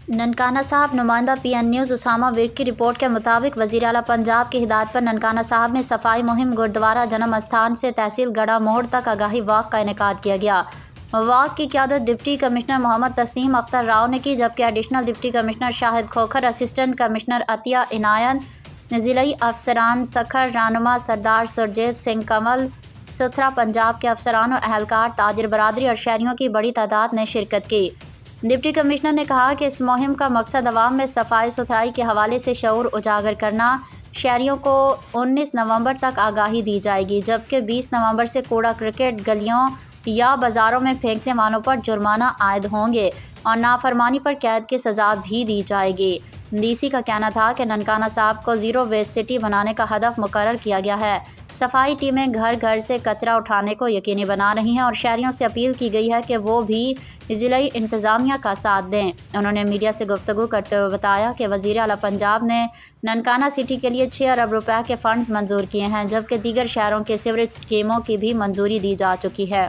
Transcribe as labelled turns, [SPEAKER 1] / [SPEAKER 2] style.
[SPEAKER 1] ननकाना साहब नुमाइंदा PN news Usama Virk की रिपोर्ट के मुताबिक वज़ीर आला पंजाब की हिदायत पर ननकाना साहब में सफाई मुहिम गुरुद्वारा जन्म स्थान से तहसील गढ़ा मोड़ तक आगाही वॉक का इनेकाद किया गया। वॉक की क़यादत डिप्टी कमिश्नर मोहम्मद तस्नीम अख्तर राव ने की, जबकि additional deputy commissioner Shahid Khokhar, assistant commissioner Atiya Inayat, ज़िली अफसरान सखर रहनुमा सरदार सुरजीत सिंह कमल, सुथरा पंजाब के अफसरान और अहलकार, ताजिर बरादरी और शहरियों की बड़ी तादाद ने शिरकत की। डिप्टी कमिश्नर ने कहा कि इस मुहिम का मकसद अवाम में सफाई सुथराई के हवाले से शऊर उजागर करना। शहरियों को 19 नवंबर तक आगाही दी जाएगी, जबकि 20 नवंबर से कूड़ा क्रिकेट गलियों या बाज़ारों में फेंकने वालों पर जुर्माना आयद होंगे और नाफरमानी पर कैद की सज़ा भी दी जाएगी। DC का कहना था कि ननकाना साहब को ज़ीरो वेस्ट सिटी बनाने का हदफ मुकर्रर किया गया है। सफाई टीमें घर घर से कचरा उठाने को यकीनी बना रही हैं और शहरियों से अपील की गई है कि वो भी ज़िली इंतज़ामिया का साथ दें। उन्होंने मीडिया से गुफ्तगू करते हुए बताया कि वज़ीर आला पंजाब ने ननकाना सिटी के लिए 6 अरब रुपए के फ़ंड्स मंजूर किए हैं, जबकि दीगर शहरों के सीवरेज स्कीमों की भी मंजूरी दी जा चुकी है।